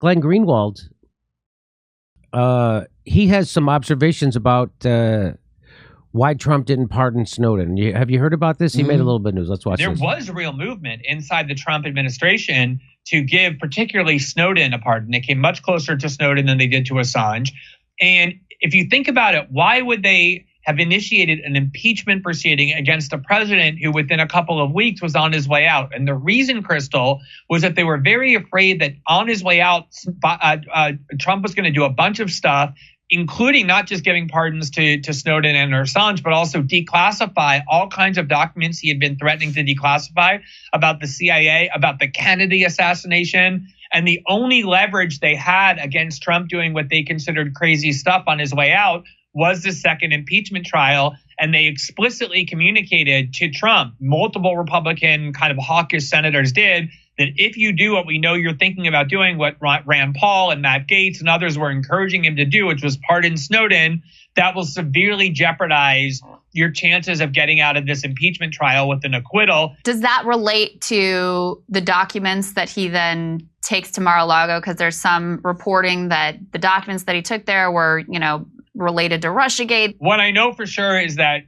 Glenn Greenwald, he has some observations about why Trump didn't pardon Snowden. Have you heard about this? He made a little bit of news. Let's watch this. There was a real movement inside the Trump administration to give particularly Snowden a pardon. They came much closer to Snowden than they did to Assange. And if you think about it, why would they have initiated an impeachment proceeding against a president who within a couple of weeks was on his way out? And the reason, Krystal, was that they were very afraid that on his way out, Trump was going to do a bunch of stuff, including not just giving pardons to Snowden and Assange, but also declassify all kinds of documents he had been threatening to declassify about the CIA, about the Kennedy assassination. And the only leverage they had against Trump doing what they considered crazy stuff on his way out was the second impeachment trial. And they explicitly communicated to Trump, multiple Republican kind of hawkish senators did, that if you do what we know you're thinking about doing, what Rand Paul and Matt Gaetz and others were encouraging him to do, which was pardon Snowden, that will severely jeopardize your chances of getting out of this impeachment trial with an acquittal. Does that relate to the documents that he then takes to Mar-a-Lago? Because there's some reporting that the documents that he took there were, related to Russiagate. What I know for sure is that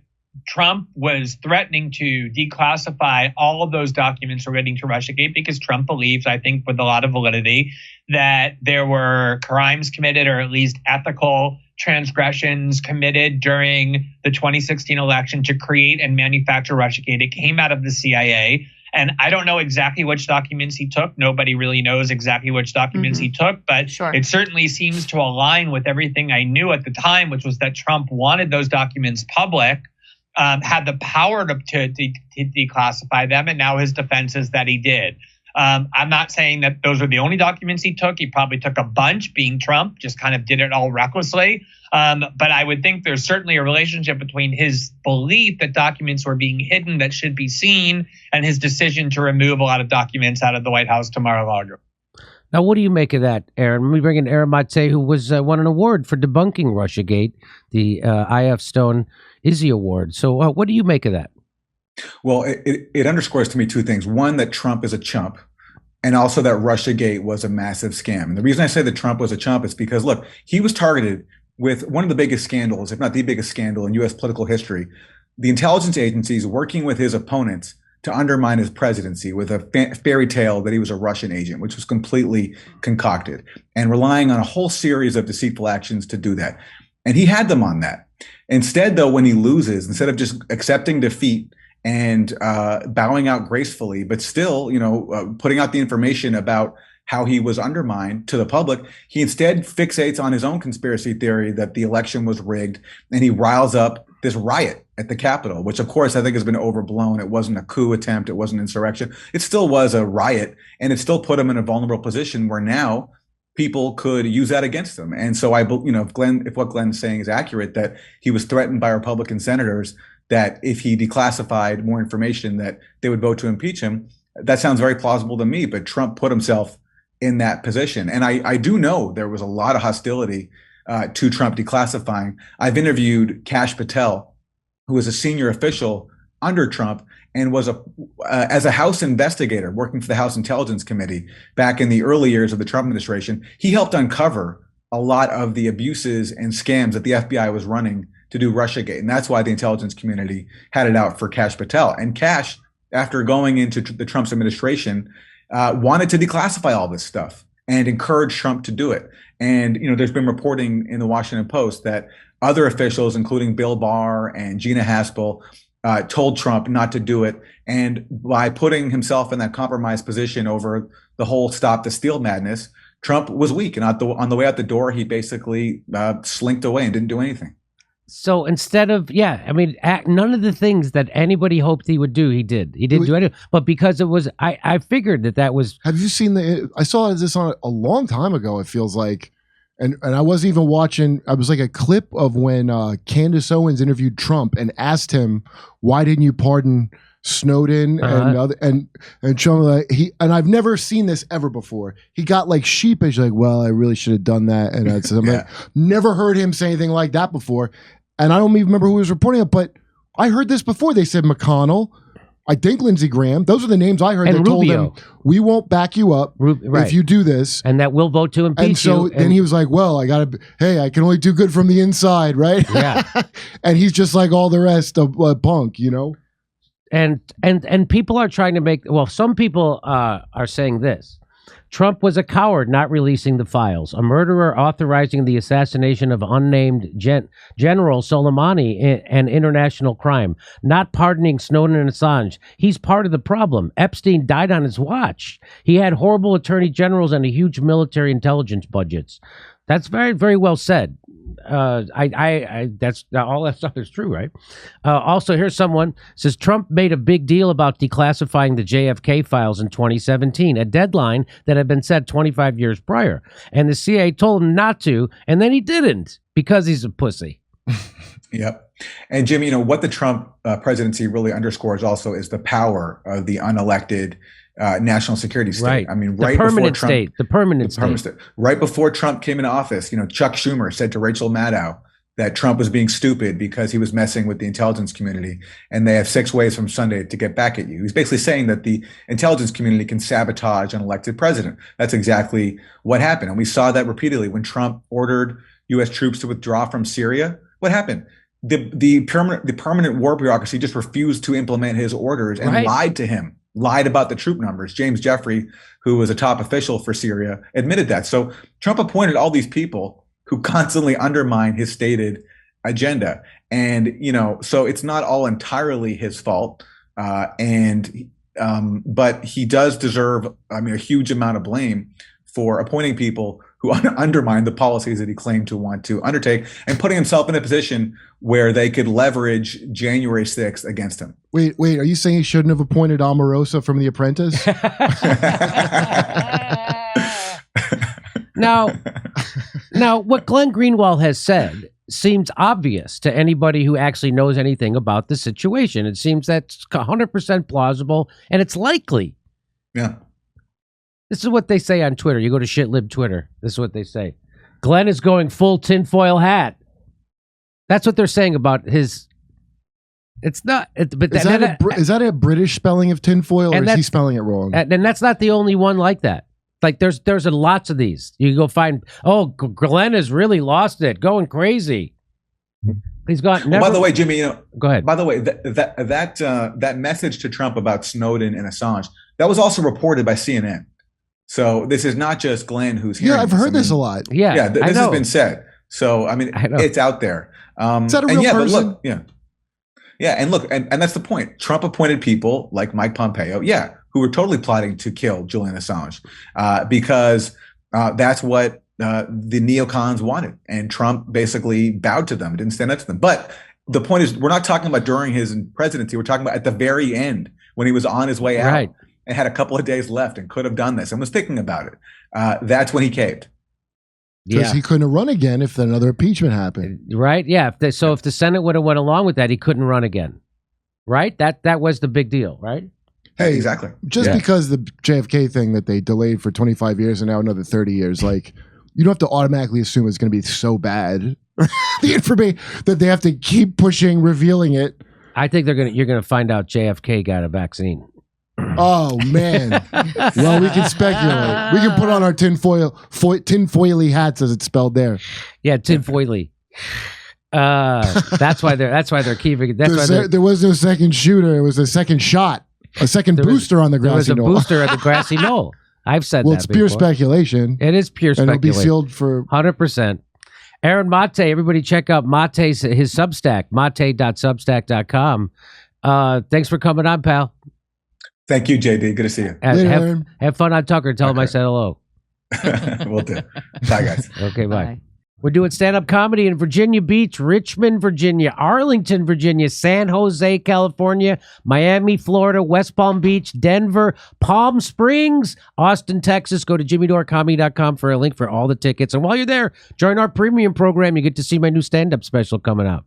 Trump was threatening to declassify all of those documents relating to Russiagate because Trump believes, I think with a lot of validity, that there were crimes committed or at least ethical transgressions committed during the 2016 election to create and manufacture Russiagate. It came out of the CIA. And I don't know exactly which documents he took. Nobody really knows exactly which documents he took, but it certainly seems to align with everything I knew at the time, which was that Trump wanted those documents public, had the power to declassify them, and now his defense is that he did. I'm not saying that those are the only documents he took. He probably took a bunch, being Trump, just kind of did it all recklessly. But I would think there's certainly a relationship between his belief that documents were being hidden that should be seen and his decision to remove a lot of documents out of the White House to Mar-a-Lago. Now, what do you make of that, Aaron? Let me bring in Aaron Matze, who won an award for debunking Russiagate, the I.F. Stone Izzy Award. So what do you make of that? Well, it underscores to me two things. One, that Trump is a chump, and also that Russiagate was a massive scam. And the reason I say that Trump was a chump is because, look, he was targeted with one of the biggest scandals, if not the biggest scandal in U.S. political history. The intelligence agencies working with his opponents to undermine his presidency with a fairy tale that he was a Russian agent, which was completely concocted, and relying on a whole series of deceitful actions to do that. And he had them on that. Instead, though, when he loses, instead of just accepting defeat and bowing out gracefully, but still, putting out the information about how he was undermined to the public, he instead fixates on his own conspiracy theory that the election was rigged, and he riles up this riot at the Capitol, which of course I think has been overblown. It wasn't a coup attempt. It wasn't insurrection. It still was a riot, and it still put him in a vulnerable position where now people could use that against him. And so if what Glenn's saying is accurate, that he was threatened by Republican senators that if he declassified more information that they would vote to impeach him, that sounds very plausible to me. But Trump put himself in that position. And I do know there was a lot of hostility to Trump declassifying. I've interviewed Kash Patel, who was a senior official under Trump and was as a House investigator working for the House Intelligence Committee back in the early years of the Trump administration. He helped uncover a lot of the abuses and scams that the FBI was running to do Russiagate. And that's why the intelligence community had it out for Kash Patel. And Kash, after going into the Trump's administration, wanted to declassify all this stuff and encouraged Trump to do it. And, there's been reporting in the Washington Post that other officials, including Bill Barr and Gina Haspel, told Trump not to do it. And by putting himself in that compromised position over the whole stop the steal madness, Trump was weak. And on the way out the door, he basically slinked away and didn't do anything. So instead of, none of the things that anybody hoped he would do, he did. He didn't do anything. But because it was, I figured that was. Have you seen I saw this on a long time ago, it feels like. And I wasn't even watching. I was like a clip of when Candace Owens interviewed Trump and asked him, why didn't you pardon Snowden and Trump, and I've never seen this ever before. He got like sheepish, like, well, I really should have done that. And I'm like, never heard him say anything like that before. And I don't even remember who was reporting it, but I heard this before. They said McConnell. I think Lindsey Graham. Those are the names I heard. And that told Rubio. him, we won't back you up Right. if you do this. And that we'll vote to impeach And so you. then he was like, well, I can only do good from the inside, right? Yeah. And he's just like all the rest of punk, you know? And people are trying to make, well, some people are saying this. Trump was a coward not releasing the files, a murderer authorizing the assassination of unnamed General Soleimani, an international crime, not pardoning Snowden and Assange. He's part of the problem. Epstein died on his watch. He had horrible attorney generals and a huge military intelligence budgets. That's very, very well said. That's all that stuff is true, right? Also, here's someone says Trump made a big deal about declassifying the JFK files in 2017, a deadline that had been set 25 years prior. And the CIA told him not to, and then he didn't because he's a pussy. Yep. And Jimmy, you know, what the Trump presidency really underscores also is the power of the unelected national security state. Right. I mean, the right permanent before Trump, state, the permanent state. Right before Trump came into office, you know, Chuck Schumer said to Rachel Maddow that Trump was being stupid because he was messing with the intelligence community, and they have 6 ways from Sunday to get back at you. He's basically saying that the intelligence community can sabotage an elected president. That's exactly what happened. And we saw that repeatedly when Trump ordered U.S. troops to withdraw from Syria. What happened? The permanent war bureaucracy just refused to implement his orders and lied to him. Lied about the troop numbers. James Jeffrey, who was a top official for Syria, admitted that. So Trump appointed all these people who constantly undermine his stated agenda. And, you know, so it's not all entirely his fault. But he does deserve, I mean, a huge amount of blame for appointing people who undermine the policies that he claimed to want to undertake and putting himself in a position where they could leverage January 6th against him. Wait, are you saying he shouldn't have appointed Omarosa from The Apprentice? Now, what Glenn Greenwald has said seems obvious to anybody who actually knows anything about the situation. It seems that's 100% plausible, and it's likely. Yeah. This is what they say on Twitter. You go to shitlib Twitter. This is what they say. Glenn is going full tinfoil hat. That's what they're saying about his. It's not. But is that a British spelling of tinfoil, or is he spelling it wrong? And that's not the only one like that. Like there's lots of these. You can go find. Oh, Glenn has really lost it, going crazy. He's got. Never, by the way, Jimmy, you know. Go ahead. By the way, that message to Trump about Snowden and Assange, that was also reported by CNN. So this is not just Glenn who's hearing. Yeah, I've heard this a lot. Yeah, this has been said. So I mean, it's out there. Is that a real person? But look, and look, and that's the point. Trump appointed people like Mike Pompeo, who were totally plotting to kill Julian Assange, because that's what the neocons wanted, and Trump basically bowed to them, didn't stand up to them. But the point is, we're not talking about during his presidency. We're talking about at the very end when he was on his way out. Right. And had a couple of days left and could have done this and was thinking about it. That's when he caved. Because he couldn't run again if another impeachment happened. Right? Yeah. If the Senate would have went along with that, he couldn't run again. Right? That was the big deal, right? Hey, exactly. Just because the JFK thing that they delayed for 25 years and now another 30 years, like, you don't have to automatically assume it's going to be so bad. The information that they have to keep pushing, revealing it. I think you're gonna find out JFK got a vaccine. Oh man! Well, we can speculate. We can put on our tinfoily hats, as it's spelled there. Yeah, tinfoily. That's why they're keeping. There was no second shooter. It was a second shot, a second booster on the grassy knoll. There was a booster at the grassy knoll. I've said that. Well, it's pure speculation. It is pure speculation. And it'll be sealed for 100%. Aaron Mate, everybody check out Mate's his Substack, mate.substack.com. Thanks for coming on, pal. Thank you, JD. Good to see you. Have fun on Tucker. Tell him I said hello. Will do. Bye, guys. Okay, bye. We're doing stand-up comedy in Virginia Beach, Richmond, Virginia, Arlington, Virginia, San Jose, California, Miami, Florida, West Palm Beach, Denver, Palm Springs, Austin, Texas. Go to jimmydorecomedy.com for a link for all the tickets. And while you're there, join our premium program. You get to see my new stand-up special coming out.